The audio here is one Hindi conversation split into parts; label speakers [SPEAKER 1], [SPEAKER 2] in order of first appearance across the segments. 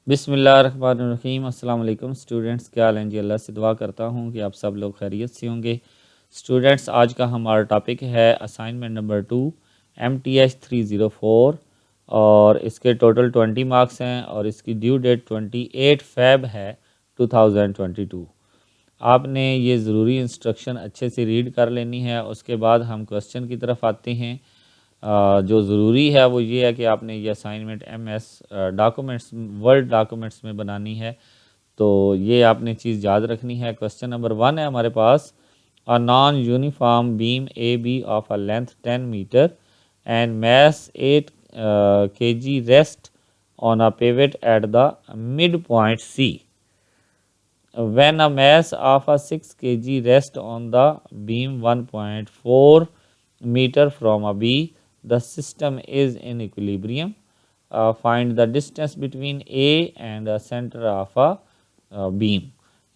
[SPEAKER 1] बिस्मिल्लाहिर्रहमानिर्रहीम। अस्सलाम वालेकुम स्टूडेंट्स, क्या हाल हैं जी। अल्लाह से दुआ करता हूँ कि आप सब लोग खैरियत से होंगे। स्टूडेंट्स, आज का हमारा टॉपिक है असाइनमेंट नंबर 2 MTH 304 और इसके टोटल 20 मार्क्स हैं और इसकी ड्यू डेट 28 फ़ेब है 2022। आपने ये ज़रूरी इंस्ट्रक्शन अच्छे से रीड कर लेनी है। उसके बाद हम क्वेश्चन की तरफ आते हैं। जो ज़रूरी है वो ये है कि आपने ये assignment MS documents word documents में बनानी है, तो ये आपने चीज़ याद रखनी है। क्वेश्चन नंबर 1 है हमारे पास, a non uniform beam AB of a length 10 metre and mass 8 kg rest on a pivot at the midpoint C. When a mass of a 6 kg rests on the beam 1.4 meter from a B, the system is in equilibrium. Find the distance between A and the center of a beam.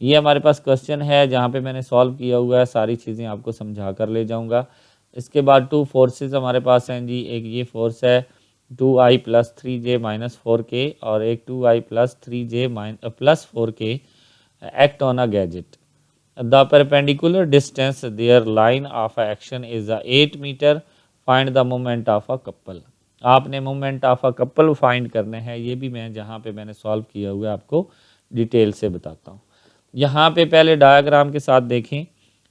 [SPEAKER 1] ये हमारे पास क्वेश्चन है जहाँ पे मैंने सॉल्व किया हुआ है, सारी चीज़ें आपको समझा कर ले जाऊँगा। इसके बाद 2 फोर्सेस हमारे पास हैं जी। एक ये फोर्स है 2I + 3J - 4K और एक 2I + 3J + 4K act on a gadget. The perpendicular distance their line of action is 8 meter. Find the moment of a couple. आपने moment of a couple find करने हैं। ये भी मैं जहाँ पे मैंने सॉल्व किया हुआ है आपको डिटेल से बताता हूँ। यहाँ पे पहले डायग्राम के साथ देखें।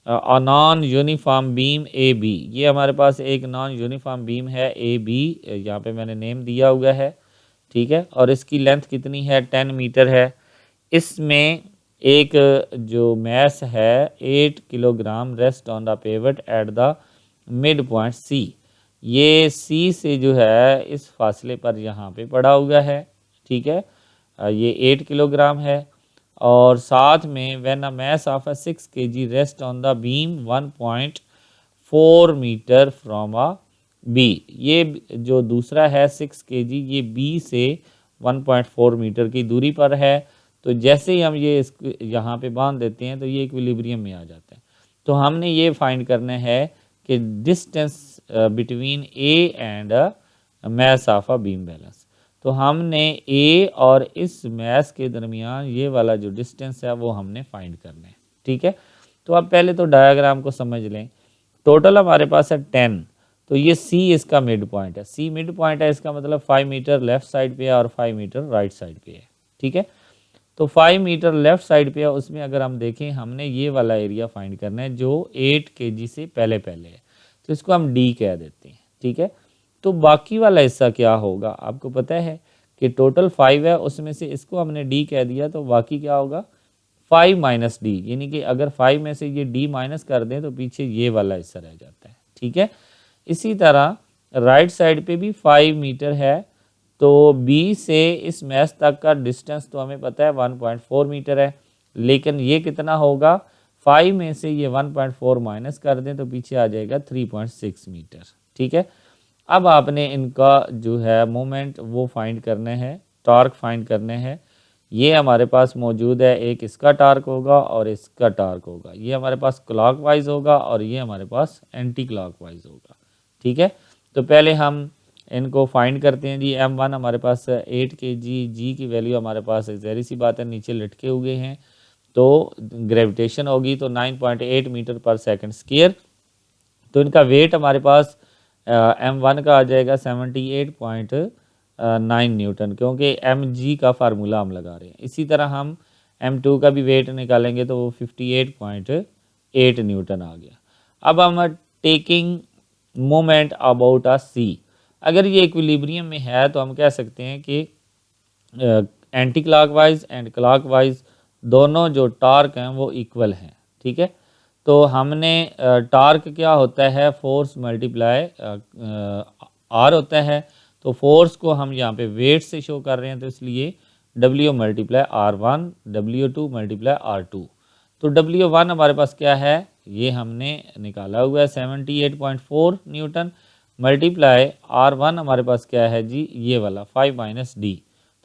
[SPEAKER 1] अ नॉन यूनिफॉर्म बीम AB, ये हमारे पास एक नॉन यूनिफॉर्म बीम है AB, यहाँ पे मैंने नेम दिया हुआ है, ठीक है। और इसकी लेंथ कितनी है, 10 मीटर है। इसमें एक जो मैस है 8 kilogram rest on the pivot at the mid point C। ये C से जो है इस फासले पर यहाँ पे पड़ा हुआ है, ठीक है। ये 8 किलोग्राम है और साथ में when a mass of a 6 kg rest on the beam 1.4 meter from a B। ये जो दूसरा है 6 kg, ये B से 1.4 मीटर की दूरी पर है। तो जैसे ही हम ये इसको यहाँ पे बांध देते हैं तो ये इक्विलिब्रियम में आ जाता है। तो हमने ये फाइंड करना है कि distance between A and mess of a beam balance. तो हमने A और इस मैस के दरमियान ये वाला जो डिस्टेंस है वो हमने फाइंड करना है, ठीक है। तो अब पहले तो डायग्राम को समझ लें। टोटल हमारे पास है 10, तो ये C इसका मिड पॉइंट है। C मिड पॉइंट है, इसका मतलब 5 मीटर लेफ्ट साइड पे है और 5 मीटर राइट साइड पे है, ठीक है। तो 5 मीटर लेफ्ट साइड पे है, उसमें अगर हम देखें हमने ये वाला एरिया फाइंड करना है जो 8 kg से पहले पहले है, तो इसको हम D कह देते हैं, ठीक है। तो बाकी वाला हिस्सा क्या होगा, आपको पता है कि टोटल 5 है, उसमें से इसको हमने D कह दिया, तो बाकी क्या होगा 5 - D, यानी कि अगर 5 में से ये D माइनस कर दें तो पीछे ये वाला हिस्सा रह जाता है, ठीक है। इसी तरह राइट साइड पे भी 5 मीटर है, तो B से इस मैस तक का डिस्टेंस तो हमें पता है 1.4 मीटर है, लेकिन ये कितना होगा, 5 में से ये 1.4 माइनस कर दें तो पीछे आ जाएगा 3.6 मीटर, ठीक है। अब आपने इनका जो है मोमेंट वो फाइंड करने हैं, टॉर्क फाइंड करने हैं। ये हमारे पास मौजूद है, एक इसका टार्क होगा और इसका टार्क होगा। ये हमारे पास क्लॉकवाइज होगा और ये हमारे पास एंटी क्लॉकवाइज होगा, ठीक है। तो पहले हम इनको फाइंड करते हैं जी। M1 हमारे पास 8 kg, G की वैल्यू हमारे पास ज़ाहिर सी बात है नीचे लटके हुए हैं, तो ग्रेविटेशन होगी तो 9.8 मीटर पर सेकंड स्क्वायर। तो इनका वेट हमारे पास M1 का आ जाएगा 78.9 न्यूटन, क्योंकि mg का फार्मूला हम लगा रहे हैं। इसी तरह हम M2 का भी वेट निकालेंगे तो वो 58.8 न्यूटन आ गया। अब हम taking moment about a C, अगर ये इक्विलिब्रियम में है तो हम कह सकते हैं कि एंटी क्लॉकवाइज एंड क्लॉकवाइज दोनों जो टार्क हैं वो इक्वल हैं, ठीक है। तो हमने टार्क क्या होता है, फोर्स मल्टीप्लाई आर होता है। तो फोर्स को हम यहाँ पे वेट से शो कर रहे हैं, तो इसलिए W × R1, W2 × R2। तो W1 हमारे पास क्या है, ये हमने निकाला हुआ है 78.4 न्यूटन, मल्टीप्लाई R1 हमारे पास क्या है जी, ये वाला 5 - D।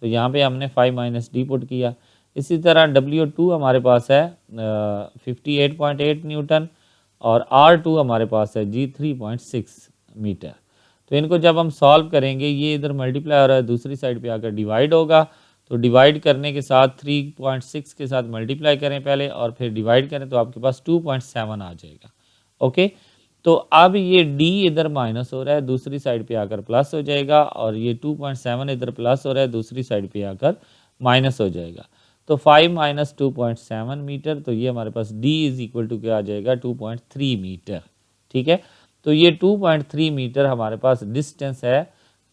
[SPEAKER 1] तो यहाँ पे हमने 5 - D पुट किया। इसी तरह W2 हमारे पास है 58.8 न्यूटन और R2 हमारे पास है जी 3.6 मीटर। तो इनको जब हम सॉल्व करेंगे, ये इधर मल्टीप्लाई हो रहा है, दूसरी साइड पे आकर डिवाइड होगा, तो डिवाइड करने के साथ 3.6 के साथ मल्टीप्लाई करें पहले और फिर डिवाइड करें तो आपके पास 2.7 आ जाएगा। ओके, तो अब ये d इधर माइनस हो रहा है, दूसरी साइड पे आकर प्लस हो जाएगा, और ये 2.7 इधर प्लस हो रहा है, दूसरी साइड पे आकर माइनस हो जाएगा। तो 5 माइनस 2.7 मीटर, तो ये हमारे पास d इज इक्वल टू क्या आ जाएगा, 2.3 मीटर। ठीक है, तो ये 2.3 मीटर हमारे पास डिस्टेंस है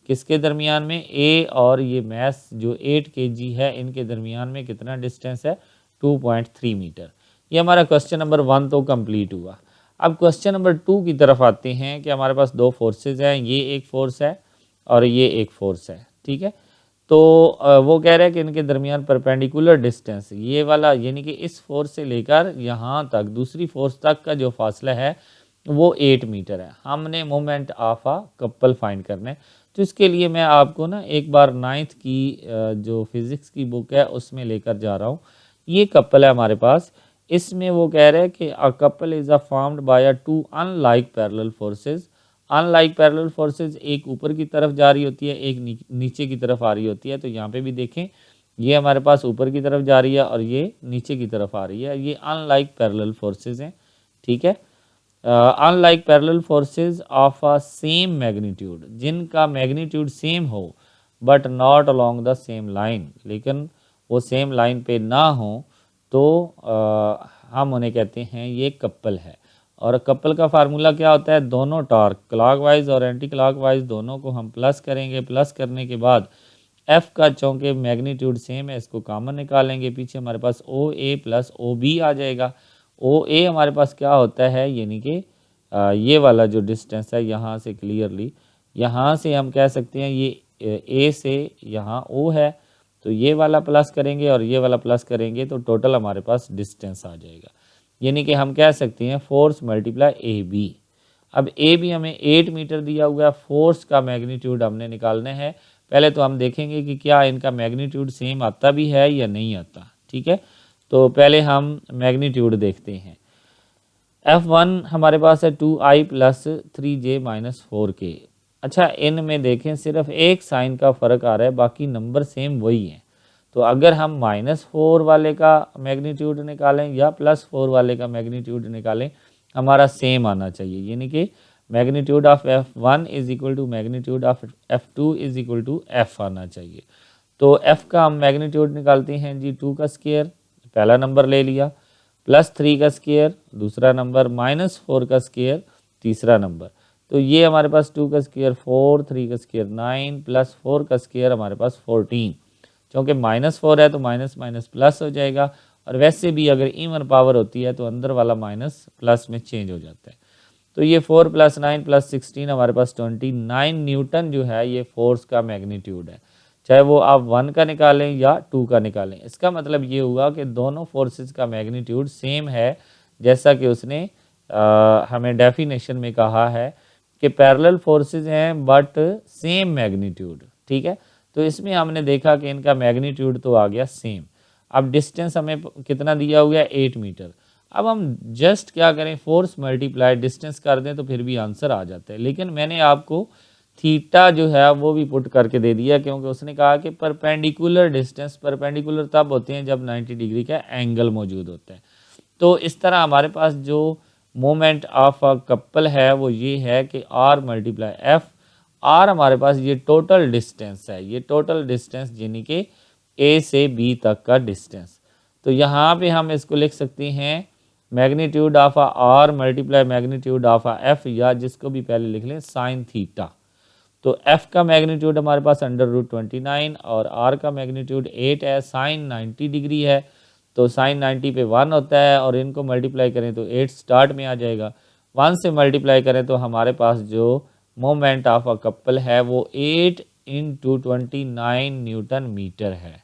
[SPEAKER 1] किसके दरमियान में, a और ये मैस जो 8 kg है इनके दरमियान में कितना डिस्टेंस है, 2.3 मीटर। ये हमारा क्वेश्चन नंबर 1 तो कंप्लीट हुआ। अब क्वेश्चन नंबर 2 की तरफ आते हैं कि हमारे पास दो फोर्सेज हैं, ये एक फोर्स है और ये एक फोर्स है। ठीक है, तो वो कह रहा है कि इनके दरमियान परपेंडिकुलर डिस्टेंस ये वाला, यानी कि इस फोर्स से लेकर यहाँ तक दूसरी फोर्स तक का जो फासला है वो 8 मीटर है। हमने moment of a couple find करना है, तो इसके लिए मैं आपको ना एक बार 9th की जो फिज़िक्स की बुक है उसमें लेकर जा रहा हूँ। ये कपल है हमारे पास, इसमें वो कह रहे हैं कि a couple is a formed by a two unlike parallel forces. Unlike parallel forces, एक ऊपर की तरफ जा रही होती है, एक नीचे की तरफ आ रही होती है। तो यहाँ पे भी देखें, ये हमारे पास ऊपर की तरफ जा रही है और ये नीचे की तरफ आ रही है, ये अनलाइक पैरेलल फोर्सेज हैं। ठीक है, unlike parallel forces of a same magnitude, जिनका मैग्नीट्यूड सेम हो but not along the same line, लेकिन वो सेम लाइन पे ना हो, तो हम उन्हें कहते हैं ये कपल है। और कपल का फार्मूला क्या होता है, दोनों टॉर्क क्लॉकवाइज और एंटी क्लॉकवाइज दोनों को हम प्लस करेंगे, प्लस करने के बाद एफ का चूँकि मैग्नीट्यूड सेम है इसको कॉमन निकालेंगे, पीछे हमारे पास ओ ए प्लस ओ बी आ जाएगा। ओ ए हमारे पास क्या होता है, यानी कि ये वाला जो डिस्टेंस है यहाँ से क्लियरली, यहाँ से हम कह सकते हैं ये ए से यहाँ ओ है, तो ये वाला प्लस करेंगे और ये वाला प्लस करेंगे तो टोटल हमारे पास डिस्टेंस आ जाएगा। यानी कि हम कह सकते हैं फोर्स मल्टीप्लाई ए बी। अब ए बी हमें 8 मीटर दिया हुआ है, फोर्स का मैग्नीट्यूड हमने निकालना है। पहले तो हम देखेंगे कि क्या इनका मैग्नीट्यूड सेम आता भी है या नहीं आता। ठीक है, तो पहले हम मैग्नीट्यूड देखते हैं। F1 हमारे पास है 2i plus 3j minus 4k। अच्छा, इनमें देखें सिर्फ एक साइन का फ़र्क आ रहा है, बाकी नंबर सेम वही हैं। तो अगर हम -4 वाले का मैग्नीट्यूड निकालें या +4 वाले का मैग्नीट्यूड निकालें, हमारा सेम आना चाहिए, यानी कि magnitude of F1 is equal to magnitude of F2 is equal to F आना चाहिए। तो F का हम मैग्नीट्यूड निकालते हैं जी, 2 का स्क्वायर पहला नंबर ले लिया, +3 का स्क्वायर दूसरा नंबर, -4 का स्क्वायर तीसरा नंबर। तो ये हमारे पास 2 का स्क्वायर 4, 3 का स्क्वायर 9 प्लस 4 का स्क्वायर हमारे पास 14। क्योंकि -4 है तो माइनस माइनस प्लस हो जाएगा, और वैसे भी अगर इवन पावर होती है तो अंदर वाला माइनस प्लस में चेंज हो जाता है। तो ये 4 + 9 + 16 हमारे पास 29 न्यूटन जो है ये फोर्स का मैग्नीट्यूड है, चाहे वो आप 1 का निकालें या 2 का निकालें। इसका मतलब ये हुआ कि दोनों फोर्सेस का मैग्नीट्यूड सेम है, जैसा कि उसने हमें डेफिनेशन में कहा है कि पैरेलल फोर्सेस हैं बट सेम मैग्नीट्यूड। ठीक है, तो इसमें हमने देखा कि इनका मैग्नीट्यूड तो आ गया सेम। अब डिस्टेंस हमें कितना दिया हुआ है, 8 मीटर। अब हम जस्ट क्या करें, फोर्स मल्टीप्लाई डिस्टेंस कर दें तो फिर भी आंसर आ जाता है, लेकिन मैंने आपको थीटा जो है वो भी पुट करके दे दिया, क्योंकि उसने कहा कि परपेंडिकुलर डिस्टेंस, परपेंडिकुलर तब होते हैं जब 90 डिग्री का एंगल मौजूद होता है। तो इस तरह हमारे पास जो मोमेंट ऑफ अ कपल है वो ये है कि आर मल्टीप्लाई एफ। आर हमारे पास ये टोटल डिस्टेंस है, ये टोटल डिस्टेंस यानी कि ए से बी तक का डिस्टेंस। तो यहाँ पे हम इसको लिख सकते हैं magnitude of uh R multiply magnitude of uh F, या जिसको भी पहले लिख लें साइन थीटा। तो एफ का मैग्नीट्यूड हमारे पास √29 और आर का मैग्नीट्यूड 8 है, साइन 90 डिग्री है तो साइन 90 पे 1 होता है, और इनको मल्टीप्लाई करें तो 8 स्टार्ट में आ जाएगा। 1 से मल्टीप्लाई करें तो हमारे पास जो मोमेंट ऑफ अ कपल है वो 8 × 29 न्यूटन मीटर है।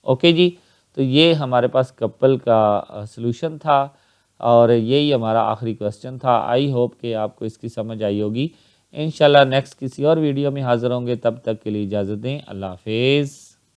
[SPEAKER 1] ओके जी, तो ये हमारे पास कपल का सलूशन था, और यही हमारा आखिरी क्वेश्चन था। आई होप कि आपको इसकी समझ आई होगी। इंशाल्लाह नेक्स्ट किसी और वीडियो में हाज़िर होंगे, तब तक के लिए इजाज़त दें। अल्लाह हाफिज़।